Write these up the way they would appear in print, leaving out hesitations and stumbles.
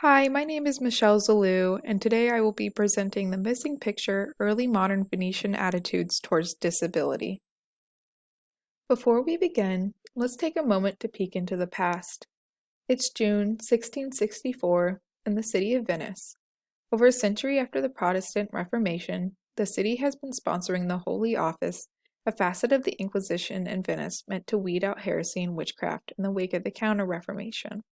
Hi, my name is Michelle Zilliou, and today I will be presenting the missing picture Early Modern Venetian Attitudes Towards Disability. Before we begin, let's take a moment to peek into the past. It's June 1664 in the city of Venice. Over a century after the Protestant Reformation, the city has been sponsoring the Holy Office, a facet of the Inquisition in Venice meant to weed out heresy and witchcraft in the wake of the Counter-Reformation.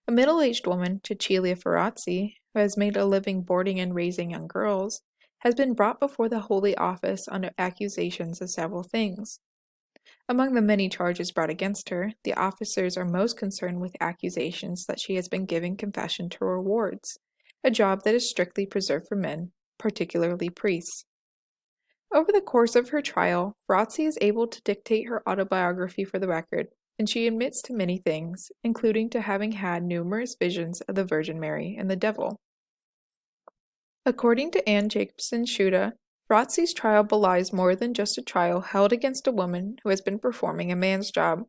A middle-aged woman, Cecilia Ferrazzi, who has made a living boarding and raising young girls, has been brought before the Holy Office under accusations of several things. Among the many charges brought against her, the officers are most concerned with accusations that she has been giving confession to her wards, a job that is strictly preserved for men, particularly priests. Over the course of her trial, Ferrazzi is able to dictate her autobiography for the record, and she admits to many things, including to having had numerous visions of the Virgin Mary and the devil. According to Anne Jacobson Schuda, Ferrazzi's trial belies more than just a trial held against a woman who has been performing a man's job.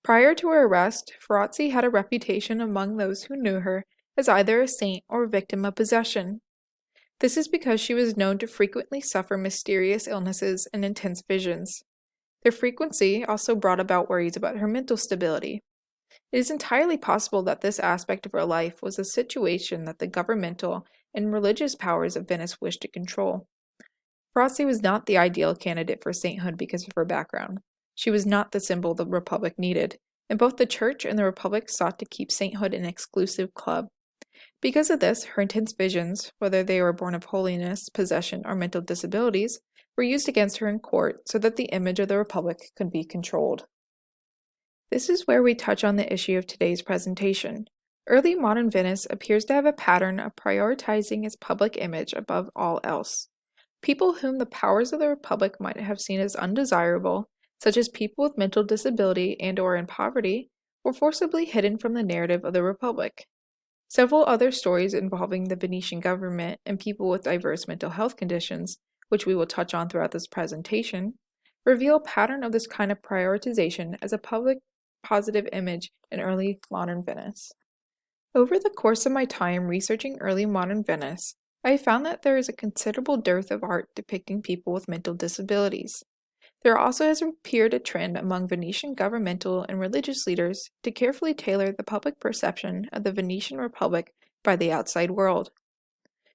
Prior to her arrest, Ferrazzi had a reputation among those who knew her as either a saint or a victim of possession. This is because she was known to frequently suffer mysterious illnesses and intense visions. Their frequency also brought about worries about her mental stability. It is entirely possible that this aspect of her life was a situation that the governmental and religious powers of Venice wished to control. Ferrazzi was not the ideal candidate for sainthood because of her background. She was not the symbol the Republic needed, and both the Church and the Republic sought to keep sainthood an exclusive club. Because of this, her intense visions, whether they were born of holiness, possession, or mental disabilities, were used against her in court so that the image of the Republic could be controlled. This is where we touch on the issue of today's presentation. Early modern Venice appears to have a pattern of prioritizing its public image above all else. People whom the powers of the Republic might have seen as undesirable, such as people with mental disability and/or in poverty, were forcibly hidden from the narrative of the Republic. Several other stories involving the Venetian government and people with diverse mental health conditions, which we will touch on throughout this presentation, reveal a pattern of this kind of prioritization as a public positive image in early modern Venice. Over the course of my time researching early modern Venice, I found that there is a considerable dearth of art depicting people with mental disabilities. There also has appeared a trend among Venetian governmental and religious leaders to carefully tailor the public perception of the Venetian Republic by the outside world.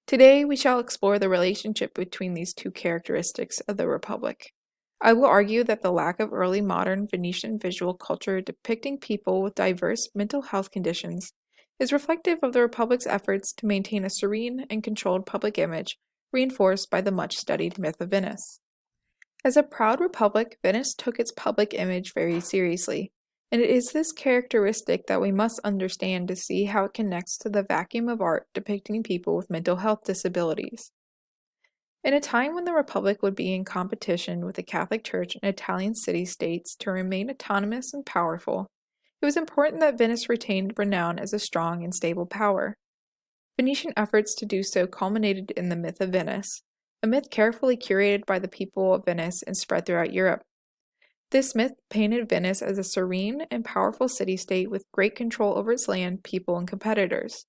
Today, we shall explore the relationship between these two characteristics of the Republic. I will argue that the lack of early modern Venetian visual culture depicting people with diverse mental health conditions is reflective of the Republic's efforts to maintain a serene and controlled public image, reinforced by the much-studied myth of Venice. As a proud republic, Venice took its public image very seriously, and it is this characteristic that we must understand to see how it connects to the vacuum of art depicting people with mental health disabilities. In a time when the Republic would be in competition with the Catholic Church and Italian city-states to remain autonomous and powerful, it was important that Venice retained renown as a strong and stable power. Venetian efforts to do so culminated in the myth of Venice, a myth carefully curated by the people of Venice and spread throughout Europe. This myth painted Venice as a serene and powerful city-state with great control over its land, people, and competitors.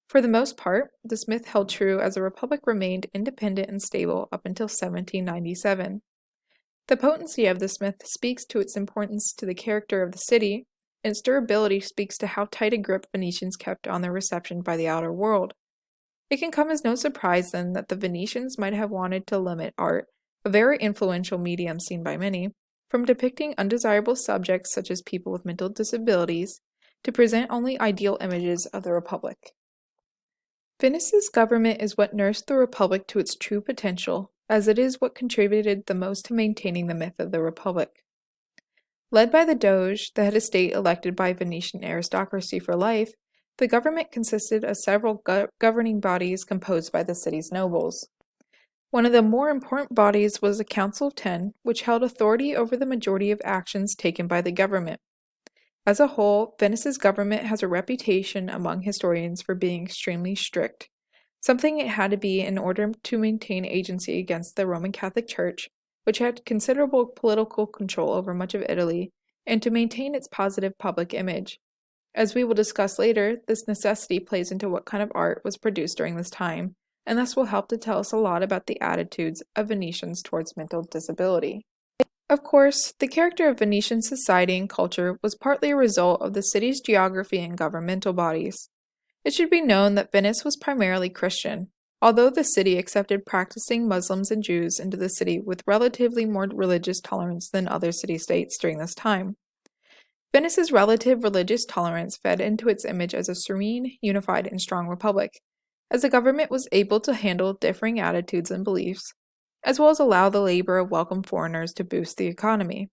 For the most part, this myth held true as the Republic remained independent and stable up until 1797. The potency of this myth speaks to its importance to the character of the city, and its durability speaks to how tight a grip Venetians kept on their reception by the outer world. It can come as no surprise, then, that the Venetians might have wanted to limit art, a very influential medium seen by many, from depicting undesirable subjects such as people with mental disabilities, to present only ideal images of the Republic. Venice's government is what nursed the Republic to its true potential, as it is what contributed the most to maintaining the myth of the Republic. Led by the Doge, the head of state elected by Venetian aristocracy for life, the government consisted of several governing bodies composed by the city's nobles. One of the more important bodies was the Council of Ten, which held authority over the majority of actions taken by the government. As a whole, Venice's government has a reputation among historians for being extremely strict, something it had to be in order to maintain agency against the Roman Catholic Church, which had considerable political control over much of Italy, and to maintain its positive public image. As we will discuss later, this necessity plays into what kind of art was produced during this time, and thus will help to tell us a lot about the attitudes of Venetians towards mental disability. Of course, the character of Venetian society and culture was partly a result of the city's geography and governmental bodies. It should be known that Venice was primarily Christian, although the city accepted practicing Muslims and Jews into the city with relatively more religious tolerance than other city-states during this time. Venice's relative religious tolerance fed into its image as a serene, unified, and strong republic, as the government was able to handle differing attitudes and beliefs, as well as allow the labor of welcome foreigners to boost the economy.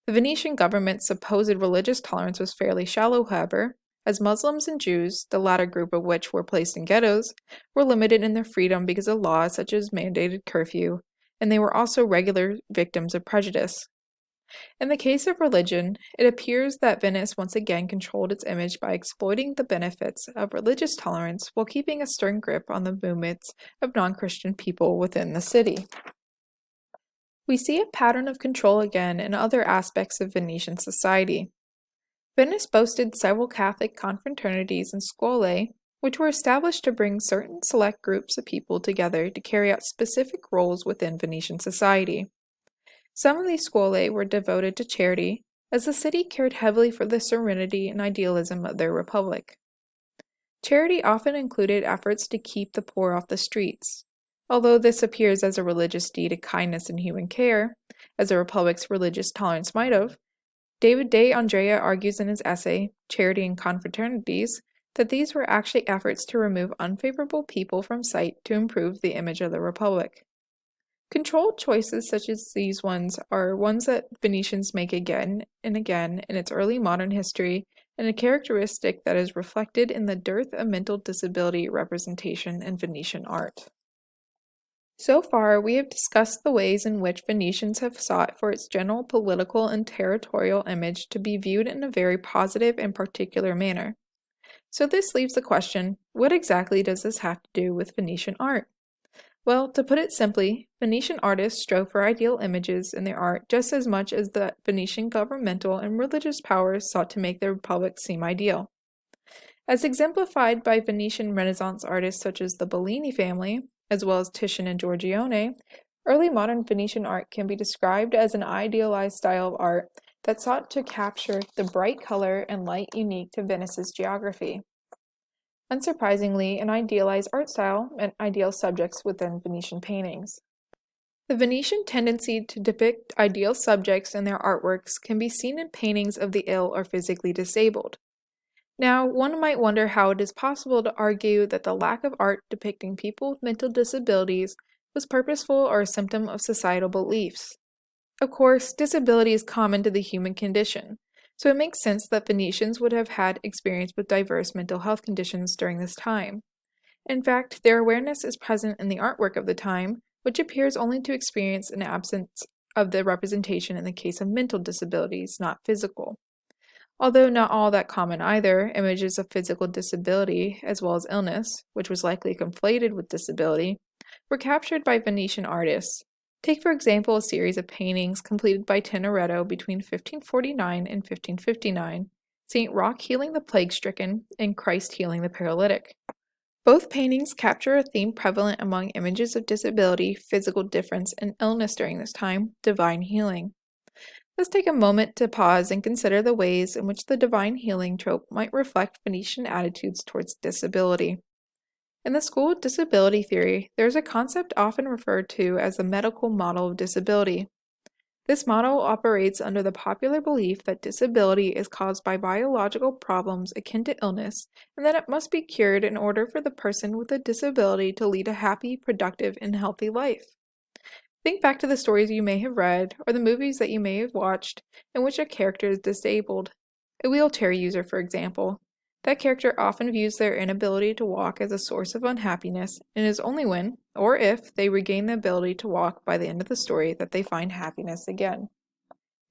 The Venetian government's supposed religious tolerance was fairly shallow, however, as Muslims and Jews, the latter group of which were placed in ghettos, were limited in their freedom because of laws such as mandated curfew, and they were also regular victims of prejudice. In the case of religion, it appears that Venice once again controlled its image by exploiting the benefits of religious tolerance while keeping a stern grip on the movements of non-Christian people within the city. We see a pattern of control again in other aspects of Venetian society. Venice boasted several Catholic confraternities and scholae, which were established to bring certain select groups of people together to carry out specific roles within Venetian society. Some of these scholae were devoted to charity, as the city cared heavily for the serenity and idealism of their republic. Charity often included efforts to keep the poor off the streets. Although this appears as a religious deed of kindness and human care, as the republic's religious tolerance might have, David de Andrea argues in his essay, Charity and Confraternities, that these were actually efforts to remove unfavorable people from sight to improve the image of the republic. Controlled choices such as these ones are ones that Venetians make again and again in its early modern history, and a characteristic that is reflected in the dearth of mental disability representation in Venetian art. So far, we have discussed the ways in which Venetians have sought for its general political and territorial image to be viewed in a very positive and particular manner. So this leaves the question, what exactly does this have to do with Venetian art? Well, to put it simply, Venetian artists strove for ideal images in their art just as much as the Venetian governmental and religious powers sought to make the republic seem ideal. As exemplified by Venetian Renaissance artists such as the Bellini family, as well as Titian and Giorgione, early modern Venetian art can be described as an idealized style of art that sought to capture the bright color and light unique to Venice's geography. Unsurprisingly, an idealized art style meant ideal subjects within Venetian paintings. The Venetian tendency to depict ideal subjects in their artworks can be seen in paintings of the ill or physically disabled. Now, one might wonder how it is possible to argue that the lack of art depicting people with mental disabilities was purposeful or a symptom of societal beliefs. Of course, disability is common to the human condition, so it makes sense that Venetians would have had experience with diverse mental health conditions during this time. In fact, their awareness is present in the artwork of the time, which appears only to experience an absence of the representation in the case of mental disabilities, not physical. Although not all that common either, images of physical disability, as well as illness, which was likely conflated with disability, were captured by Venetian artists. Take for example a series of paintings completed by Tintoretto between 1549 and 1559, St. Roch healing the plague-stricken and Christ healing the paralytic. Both paintings capture a theme prevalent among images of disability, physical difference, and illness during this time, divine healing. Let's take a moment to pause and consider the ways in which the divine healing trope might reflect Venetian attitudes towards disability. In the school of disability theory, there is a concept often referred to as the medical model of disability. This model operates under the popular belief that disability is caused by biological problems akin to illness, and that it must be cured in order for the person with a disability to lead a happy, productive, and healthy life. Think back to the stories you may have read, or the movies that you may have watched, in which a character is disabled. A wheelchair user, for example. That character often views their inability to walk as a source of unhappiness, and it is only when, or if, they regain the ability to walk by the end of the story that they find happiness again.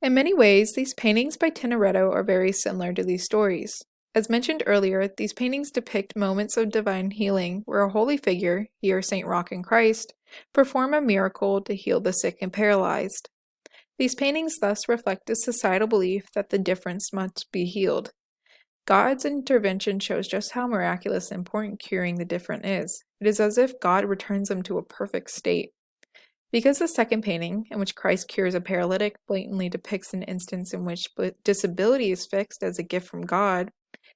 In many ways, these paintings by Tintoretto are very similar to these stories. As mentioned earlier, these paintings depict moments of divine healing where a holy figure, here St. Roch and Christ, perform a miracle to heal the sick and paralyzed. These paintings thus reflect a societal belief that the difference must be healed. God's intervention shows just how miraculous and important curing the different is. It is as if God returns them to a perfect state. Because the second painting, in which Christ cures a paralytic, blatantly depicts an instance in which disability is fixed as a gift from God,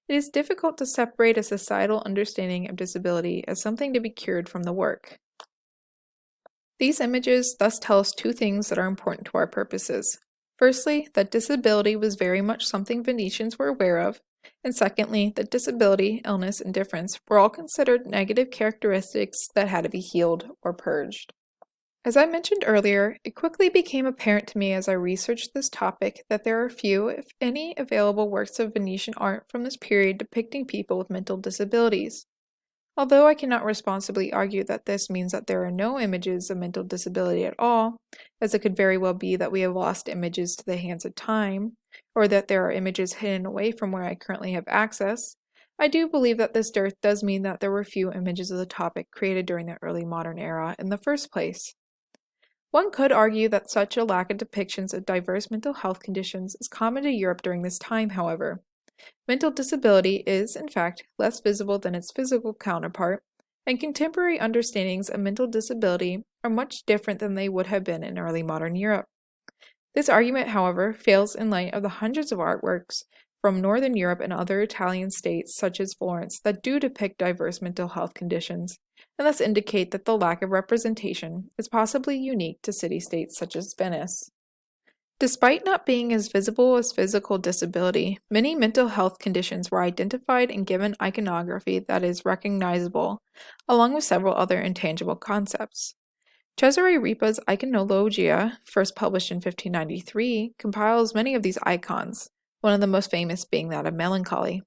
it is difficult to separate a societal understanding of disability as something to be cured from the work. These images thus tell us two things that are important to our purposes. Firstly, that disability was very much something Venetians were aware of, and secondly, that disability, illness, and difference were all considered negative characteristics that had to be healed or purged. As I mentioned earlier, it quickly became apparent to me as I researched this topic that there are few, if any, available works of Venetian art from this period depicting people with mental disabilities. Although I cannot responsibly argue that this means that there are no images of mental disability at all, as it could very well be that we have lost images to the hands of time, or that there are images hidden away from where I currently have access, I do believe that this dearth does mean that there were few images of the topic created during the early modern era in the first place. One could argue that such a lack of depictions of diverse mental health conditions is common to Europe during this time, however. Mental disability is, in fact, less visible than its physical counterpart, and contemporary understandings of mental disability are much different than they would have been in early modern Europe. This argument, however, fails in light of the hundreds of artworks from Northern Europe and other Italian states such as Florence that do depict diverse mental health conditions, and thus indicate that the lack of representation is possibly unique to city-states such as Venice. Despite not being as visible as physical disability, many mental health conditions were identified and given iconography that is recognizable, along with several other intangible concepts. Cesare Ripa's Iconologia, first published in 1593, compiles many of these icons, one of the most famous being that of melancholy.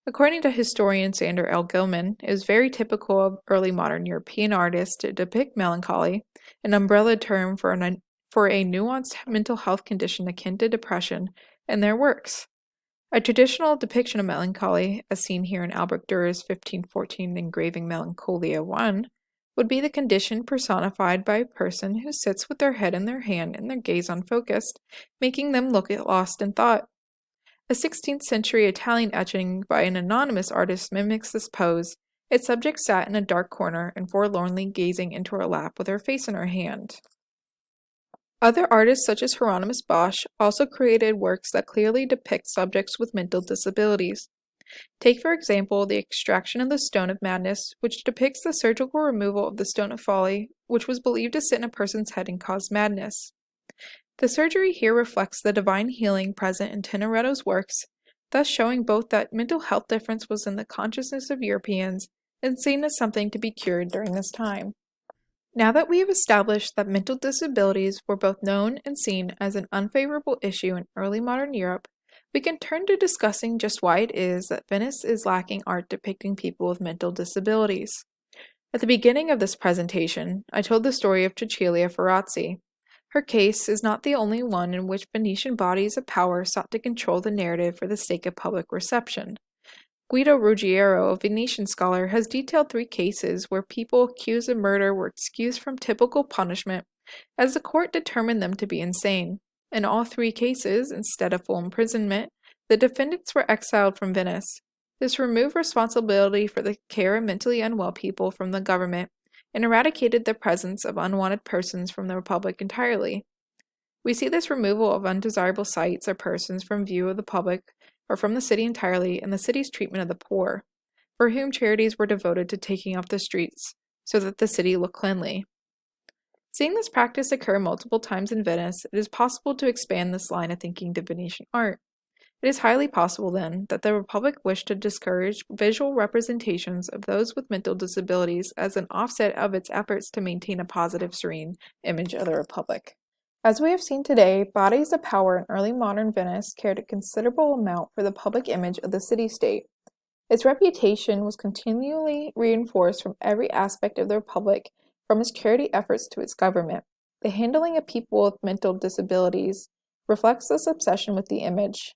According to historian Sander L. Gilman, it is very typical of early modern European artists to depict melancholy, an umbrella term for a nuanced mental health condition akin to depression, in their works. A traditional depiction of melancholy, as seen here in Albrecht Dürer's 1514 engraving Melancholia I, would be the condition personified by a person who sits with their head in their hand and their gaze unfocused, making them look lost in thought. A 16th century Italian etching by an anonymous artist mimics this pose. Its subject sat in a dark corner and forlornly gazing into her lap with her face in her hand. Other artists such as Hieronymus Bosch also created works that clearly depict subjects with mental disabilities. Take for example the extraction of the Stone of Madness, which depicts the surgical removal of the Stone of Folly, which was believed to sit in a person's head and cause madness. The surgery here reflects the divine healing present in Tintoretto's works, thus showing both that mental health difference was in the consciousness of Europeans and seen as something to be cured during this time. Now that we have established that mental disabilities were both known and seen as an unfavorable issue in early modern Europe, we can turn to discussing just why it is that Venice is lacking art depicting people with mental disabilities. At the beginning of this presentation, I told the story of Cecilia Ferrazzi. Her case is not the only one in which Venetian bodies of power sought to control the narrative for the sake of public reception. Guido Ruggiero, a Venetian scholar, has detailed 3 cases where people accused of murder were excused from typical punishment, as the court determined them to be insane. In all 3 cases, instead of full imprisonment, the defendants were exiled from Venice. This removed responsibility for the care of mentally unwell people from the government and eradicated the presence of unwanted persons from the Republic entirely. We see this removal of undesirable sights or persons from view of the public or from the city entirely in the city's treatment of the poor, for whom charities were devoted to taking off the streets so that the city looked cleanly. Seeing this practice occur multiple times in Venice, it is possible to expand this line of thinking to Venetian art. It is highly possible, then, that the Republic wished to discourage visual representations of those with mental disabilities as an offset of its efforts to maintain a positive, serene image of the Republic. As we have seen today, bodies of power in early modern Venice cared a considerable amount for the public image of the city-state. Its reputation was continually reinforced from every aspect of the Republic, from its charity efforts to its government. The handling of people with mental disabilities reflects this obsession with the image.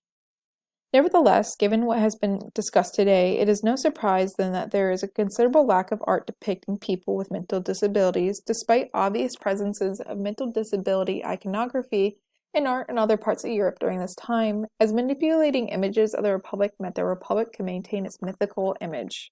Nevertheless, given what has been discussed today, it is no surprise then that there is a considerable lack of art depicting people with mental disabilities, despite obvious presences of mental disability iconography in art and other parts of Europe during this time, as manipulating images of the Republic meant the Republic could maintain its mythical image.